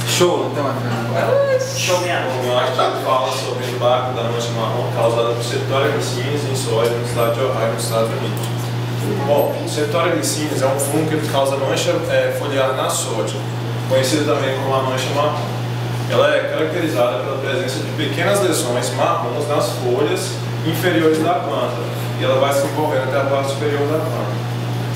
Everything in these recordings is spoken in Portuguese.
Show, então. Show minha. O artigo fala sobre o impacto da mancha marrom causada por Septoria glycinis em soja no estado de Ohio, nos Estados Unidos. Bom, Septoria glycinis é um fungo que causa mancha foliar na soja, conhecida também como a mancha marrom. Ela é caracterizada pela presença de pequenas lesões marrons nas folhas inferiores da planta, e ela vai se envolvendo até a parte superior da planta.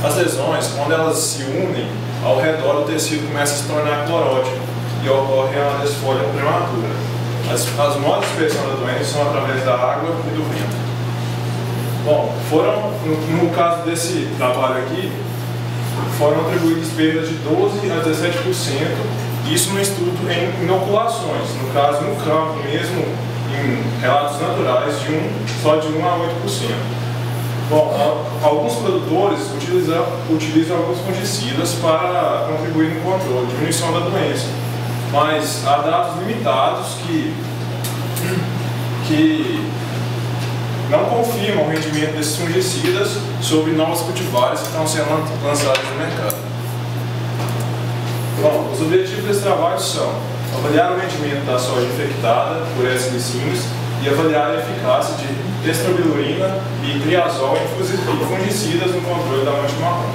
As lesões, quando elas se unem, ao redor do tecido começa a se tornar clorótico e ocorre uma desfolha prematura. As modos de expressão da doença são através da água e do vento. Bom, no caso desse trabalho aqui, foram atribuídas perdas de 12 a 17%, isso no estudo em inoculações, no caso no campo mesmo, em relatos naturais, só de 1 a 8%. Bom, alguns produtores utilizam alguns fungicidas para contribuir no controle, diminuição da doença, mas há dados limitados que não confirmam o rendimento desses fungicidas sobre novos cultivares que estão sendo lançados no mercado. Bom, os objetivos desse trabalho são avaliar o rendimento da soja infectada por esses glicinos e avaliar a eficácia de estrobilurina e triazol em fungicidas no controle da mancha marrom.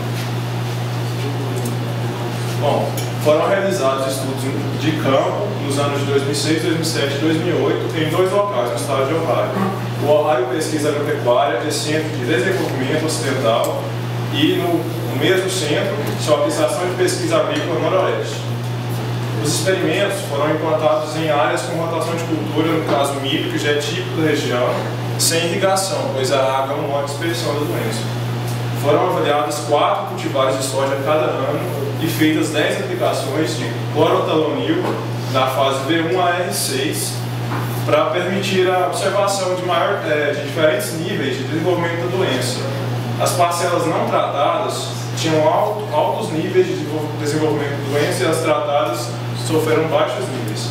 Bom, foram realizados estudos de campo nos anos de 2006, 2007 e 2008 em 2 locais no estado de Ohio. O Ohio Pesquisa Agropecuária é Centro de Desenvolvimento Ocidental e no mesmo centro, só que Estação de Pesquisa Agrícola Noroeste. Os experimentos foram implantados em áreas com rotação de cultura, no caso milho, que já é típico da região, sem irrigação, pois a água é um modo de expressão da doença. Foram avaliadas 4 cultivares de soja a cada ano e feitas 10 aplicações de clorotalonil da fase V1 a R6 para permitir a observação de diferentes níveis de desenvolvimento da doença. As parcelas não tratadas tinham altos níveis de desenvolvimento da doença e as tratadas sofreram baixos níveis.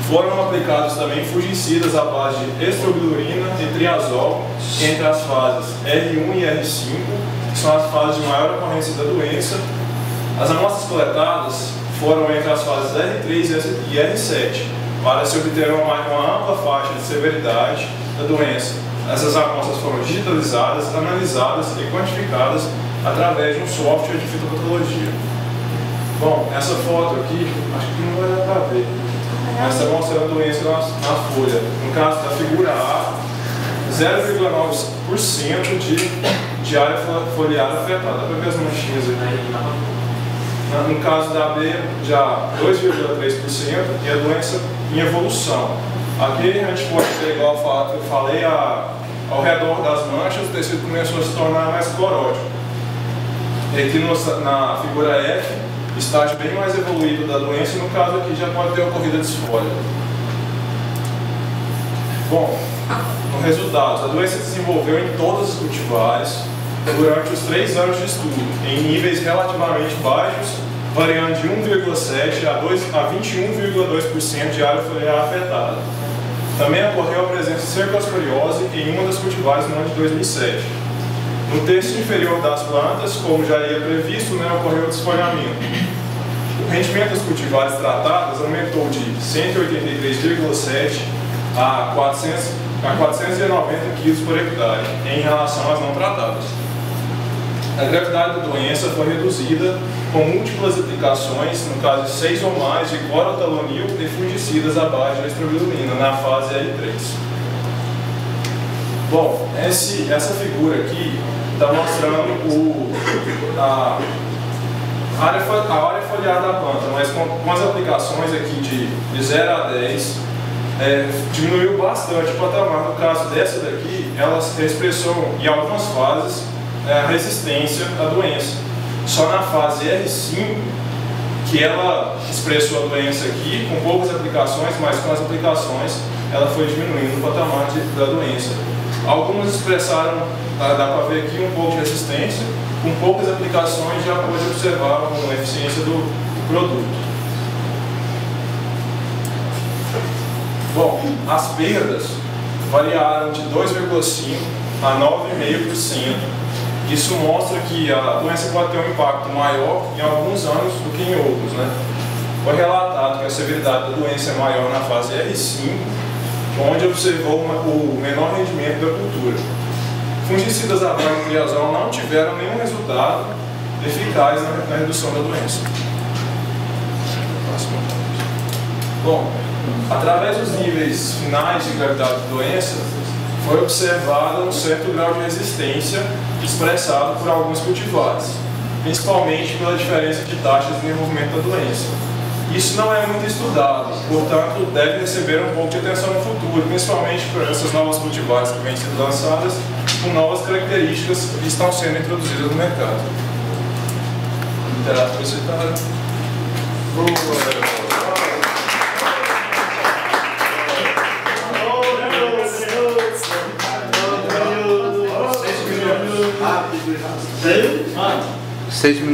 Foram aplicados também fungicidas à base de estrobilurina e triazol entre as fases R1 e R5, que são as fases de maior ocorrência da doença. As amostras coletadas foram entre as fases R3 e R7, para se obter uma ampla faixa de severidade da doença. Essas amostras foram digitalizadas, analisadas e quantificadas através de um software de fitopatologia. Bom, essa foto aqui, acho que não vai dar para ver, mas está mostrando a doença na folha. No caso da figura A, 0,9% de área foliar afetada. Dá para ver as manchinhas aqui. No caso da B, já 2,3% e a doença em evolução. Aqui a gente pode ver, igual eu falei, ao redor das manchas, o tecido começou a se tornar mais clorótico. E aqui na figura F, estágio bem mais evoluído da doença, e no caso aqui já pode ter ocorrido a desfolha. Bom, no resultado, a doença se desenvolveu em todos os cultivares durante os 3 anos de estudo, em níveis relativamente baixos, variando de 1,7% a 21,2% de área foliar afetada. Também ocorreu a presença de cercosporiose em uma das cultivares no ano de 2007. No terço inferior das plantas, como já ia previsto, ocorreu o desfolhamento. O rendimento das cultivares tratadas aumentou de 183,7 a 490 kg por hectare, em relação às não tratadas. A gravidade da doença foi reduzida com múltiplas aplicações, no caso de 6 ou mais, de clorotalonil e fungicidas à base de estrobilurina, na fase L3. Bom, essa figura aqui está mostrando a área foliar da planta, mas com as aplicações aqui de 0 a 10, diminuiu bastante o patamar. No caso dessa daqui, ela expressou em algumas fases a resistência à doença. Só na fase R5 que ela expressou a doença aqui, com poucas aplicações, mas com as aplicações ela foi diminuindo o patamar da doença. Algumas expressaram, dá para ver aqui, um pouco de resistência, com poucas aplicações já pode observar a eficiência do produto. Bom, as perdas variaram de 2,5% a 9,5% Isso mostra que a doença pode ter um impacto maior em alguns anos do que em outros, né? Foi relatado que a severidade da doença é maior na fase R5, onde observou o menor rendimento da cultura. Fungicidas a base de triazol não tiveram nenhum resultado eficaz na redução da doença. Bom, através dos níveis finais de gravidade da doença, foi observado um certo grau de resistência expressado por alguns cultivares, principalmente pela diferença de taxas de desenvolvimento da doença. Isso não é muito estudado, portanto, deve receber um pouco de atenção no futuro, principalmente por essas novas cultivares que vêm sendo lançadas, com novas características que estão sendo introduzidas no mercado. Literatura citada. Rápido. 6 minutos.